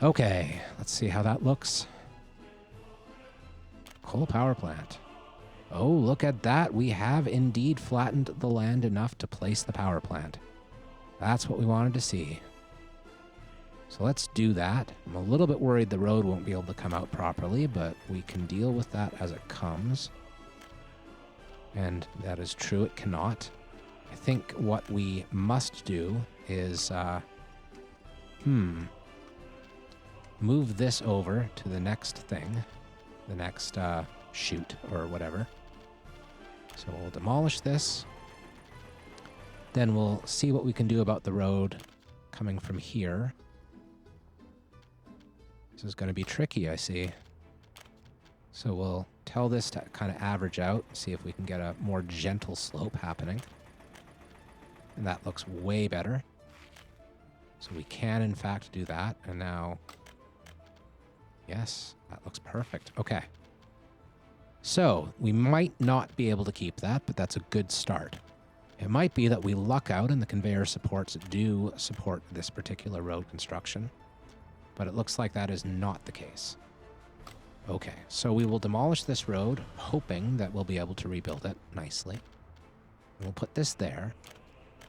Okay, let's see how that looks. Coal power plant. Oh, look at that. We have indeed flattened the land enough to place the power plant. That's what we wanted to see. So let's do that. I'm a little bit worried the road won't be able to come out properly, but we can deal with that as it comes. And that is true, it cannot. I think what we must do is, move this over to the next thing, the next chute or whatever. So we'll demolish this, Then we'll see what we can do about the road coming from here. This is going to be tricky, I see. So we'll tell this to kind of average out, see if we can get a more gentle slope happening. And that looks way better. So we can, in fact, do that. And now, yes, that looks perfect. Okay. So we might not be able to keep that, but that's a good start. It might be that we luck out and the conveyor supports do support this particular road construction, but it looks like that is not the case. Okay, so we will demolish this road, hoping that we'll be able to rebuild it nicely. We'll put this there.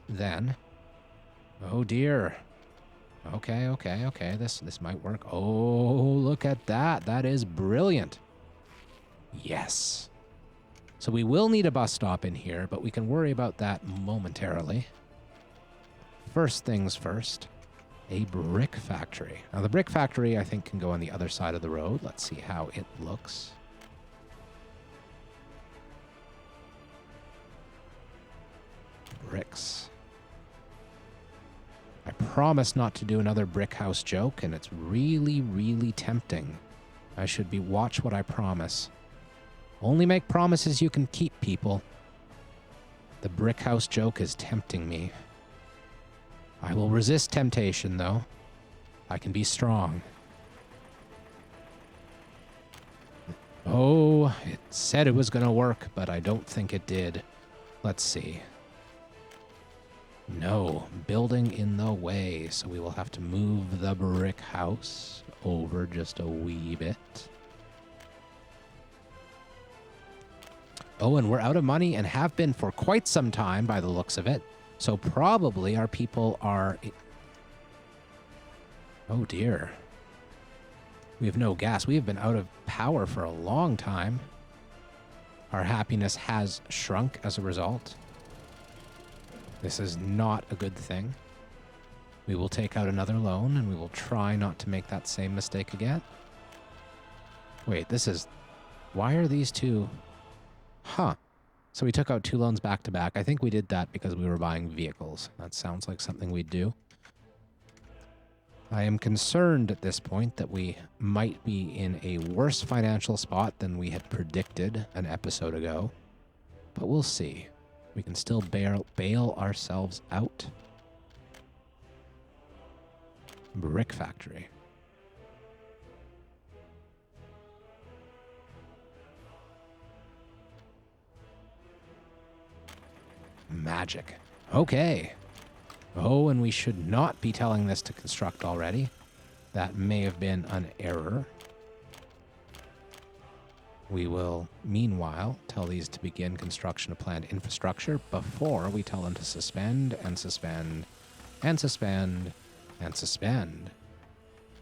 Then, oh dear. Okay, this might work. Oh, look at that. That is brilliant. Yes. So we will need a bus stop in here, but we can worry about that momentarily. First things first, a brick factory. Now the brick factory, I think, can go on the other side of the road. Let's see how it looks. Bricks. I promise not to do another brick house joke, and it's really, really tempting. I should be watch what I promise. Only make promises you can keep, people. The brick house joke is tempting me. I will resist temptation, though. I can be strong. Oh, it said it was going to work, but I don't think it did. Let's see. No, building in the way, so we will have to move the brick house over just a wee bit. Oh, and we're out of money and have been for quite some time by the looks of it. So probably our people are... Oh dear. We have no gas. We have been out of power for a long time. Our happiness has shrunk as a result. This is not a good thing. We will take out another loan and we will try not to make that same mistake again. Wait, this is... Why are these two... Huh. So we took out 2 loans back to back. I think we did that because we were buying vehicles. That sounds like something we'd do. I am concerned at this point that we might be in a worse financial spot than we had predicted an episode ago. But we'll see. We can still bail ourselves out. Brick factory. Magic. Okay. Oh, and we should not be telling this to construct already. That may have been an error. We will, meanwhile, tell these to begin construction of planned infrastructure before we tell them to suspend and suspend and suspend and suspend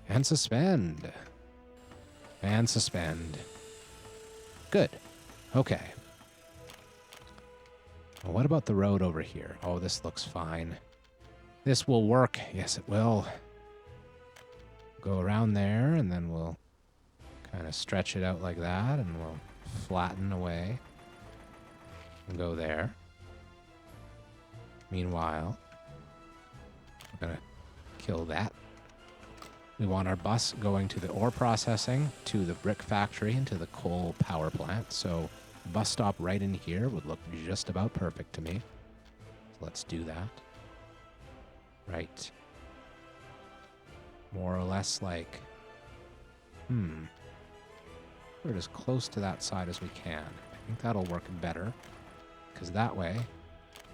and suspend and suspend. Good. Okay. Well, what about the road over here? Oh, this looks fine. This will work. Yes, it will. Go around there, and then we'll kind of stretch it out like that, and we'll flatten away and go there. Meanwhile, we're going to kill that. We want our bus going to the ore processing, to the brick factory, and to the coal power plant. So a bus stop right in here would look just about perfect to me. So let's do that. Right. More or less like... We're as close to that side as we can. I think that'll work better. Because that way...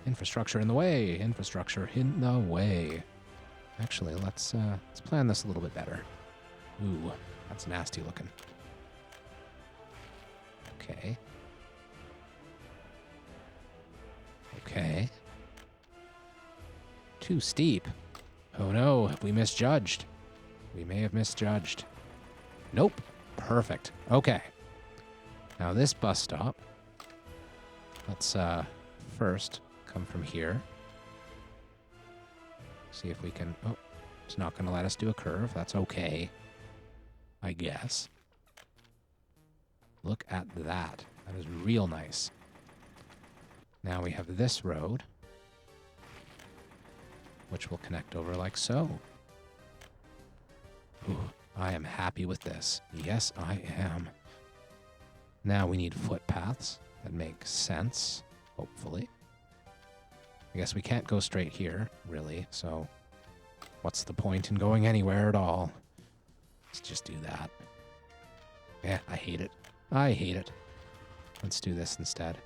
Infrastructure in the way! Infrastructure in the way! Actually, let's plan this a little bit better. Ooh, that's nasty looking. Okay. Okay. Too steep. Oh no, we misjudged. We may have misjudged. Nope. Perfect. Okay. Now this bus stop. Let's first come from here. See if we can... Oh, it's not going to let us do a curve. That's okay, I guess. Look at that. That is real nice. Now we have this road. which will connect over like so. Ooh, I am happy with this. Yes, I am. Now we need footpaths that make sense, hopefully. I guess we can't go straight here, really, so what's the point in going anywhere at all? Let's just do that. Yeah, I hate it. I hate it. Let's do this instead.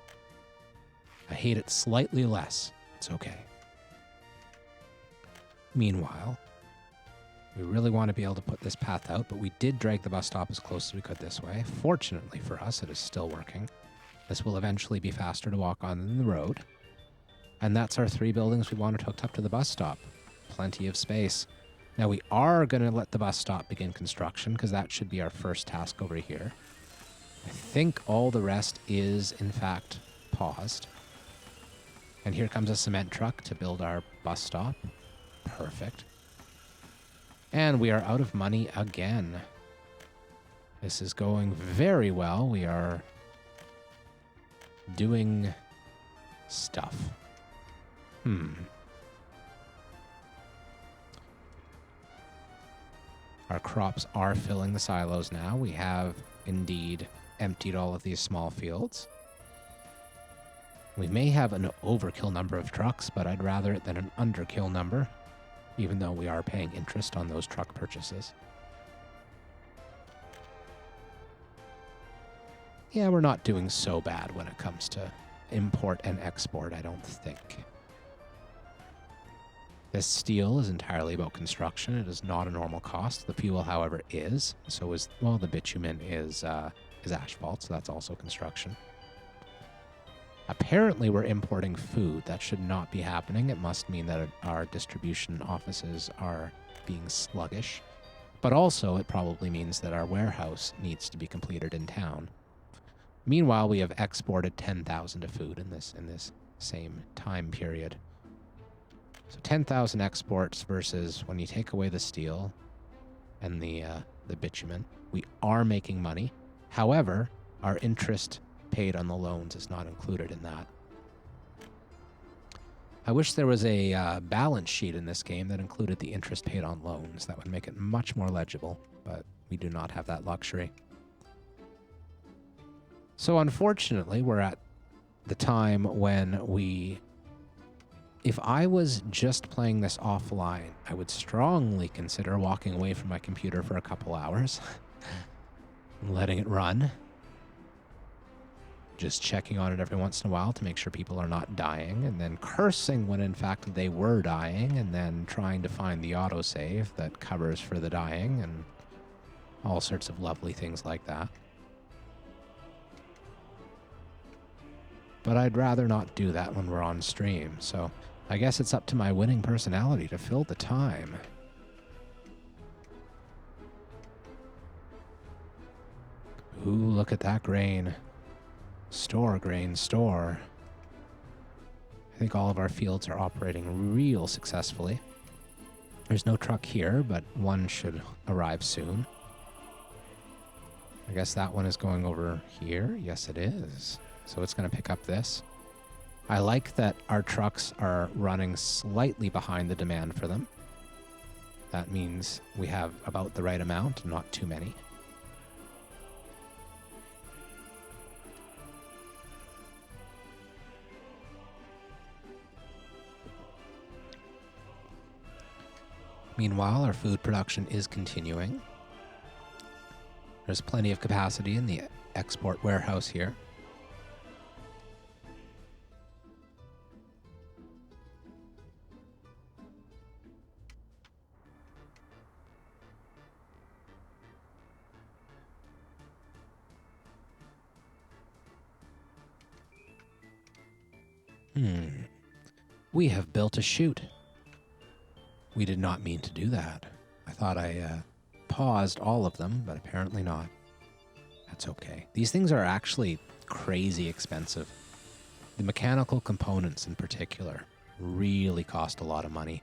I hate it slightly less. It's okay. Meanwhile, we really want to be able to put this path out, but we did drag the bus stop as close as we could this way. Fortunately for us, it is still working. This will eventually be faster to walk on than the road. And that's our 3 buildings we wanted hooked up to the bus stop. Plenty of space. Now we are going to let the bus stop begin construction because that should be our first task over here. I think all the rest is, in fact, paused. And here comes a cement truck to build our bus stop. Perfect. And we are out of money again. This is going very well. We are doing stuff. Our crops are filling the silos now. We have indeed emptied all of these small fields. We may have an overkill number of trucks, but I'd rather it than an underkill number, even though we are paying interest on those truck purchases. Yeah, we're not doing so bad when it comes to import and export, I don't think. This steel is entirely about construction. It is not a normal cost. The fuel, however, is. So is, well, the bitumen is asphalt, so that's also construction. Apparently, we're importing food. That should not be happening. It must mean that our distribution offices are being sluggish. But also, it probably means that our warehouse needs to be completed in town. Meanwhile, we have exported 10,000 of food in this same time period. So 10,000 exports versus when you take away the steel and the bitumen, we are making money. However, our interest paid on the loans is not included in that. I wish there was a balance sheet in this game that included the interest paid on loans. That would make it much more legible, but we do not have that luxury. So unfortunately, we're at the time when if I was just playing this offline, I would strongly consider walking away from my computer for a couple hours and letting it run. Just checking on it every once in a while to make sure people are not dying, and then cursing when in fact they were dying, and then trying to find the autosave that covers for the dying, and all sorts of lovely things like that. But I'd rather not do that when we're on stream, so I guess it's up to my winning personality to fill the time. Ooh, look at that grain. Store, grain, store. I think all of our fields are operating real successfully. There's no truck here, but one should arrive soon. I guess that one is going over here. Yes, it is. So it's going to pick up this. I like that our trucks are running slightly behind the demand for them. That means we have about the right amount, not too many. Meanwhile, our food production is continuing. There's plenty of capacity in the export warehouse here. We have built a chute. We did not mean to do that. I thought I paused all of them, but apparently not. That's okay. These things are actually crazy expensive. The mechanical components in particular really cost a lot of money.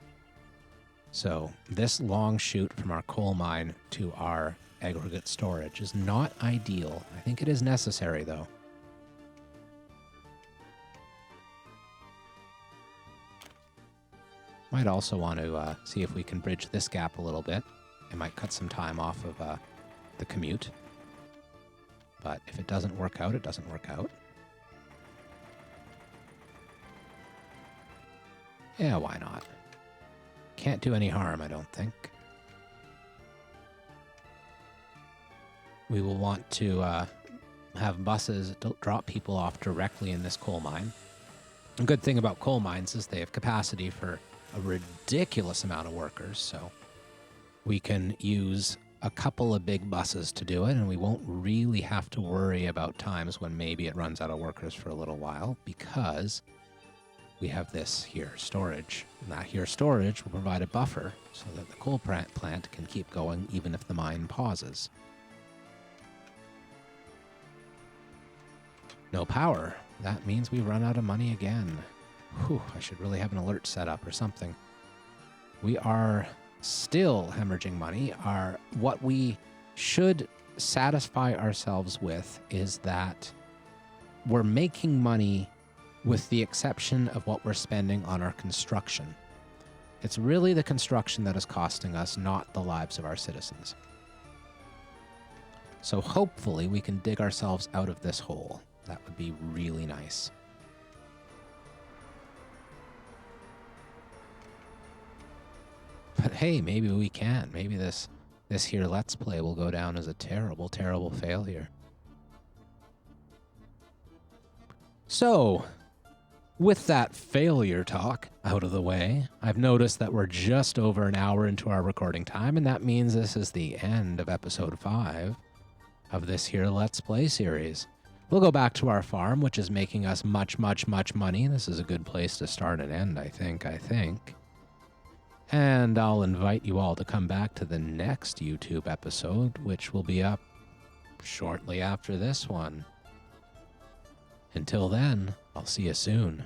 So this long chute from our coal mine to our aggregate storage is not ideal. I think it is necessary, though. Might also want to see if we can bridge this gap a little bit. It might cut some time off of the commute. But if it doesn't work out, it doesn't work out. Yeah, why not? Can't do any harm, I don't think. We will want to have buses drop people off directly in this coal mine. The good thing about coal mines is they have capacity for a ridiculous amount of workers, so we can use a couple of big buses to do it, and we won't really have to worry about times when maybe it runs out of workers for a little while, because we have this here storage. And that here storage will provide a buffer so that the coal plant can keep going even if the mine pauses. No power. That means we run out of money again. Whew, I should really have an alert set up or something. We are still hemorrhaging money. What we should satisfy ourselves with is that we're making money with the exception of what we're spending on our construction. It's really the construction that is costing us, not the lives of our citizens. So hopefully we can dig ourselves out of this hole. That would be really nice. But hey, maybe we can. Maybe this here Let's Play will go down as a terrible, terrible failure. So, with that failure talk out of the way, I've noticed that we're just over an hour into our recording time, and that means this is the end of episode 5 of this here Let's Play series. We'll go back to our farm, which is making us much, much, much money. This is a good place to start and end, I think. And I'll invite you all to come back to the next YouTube episode, which will be up shortly after this one. Until then, I'll see you soon.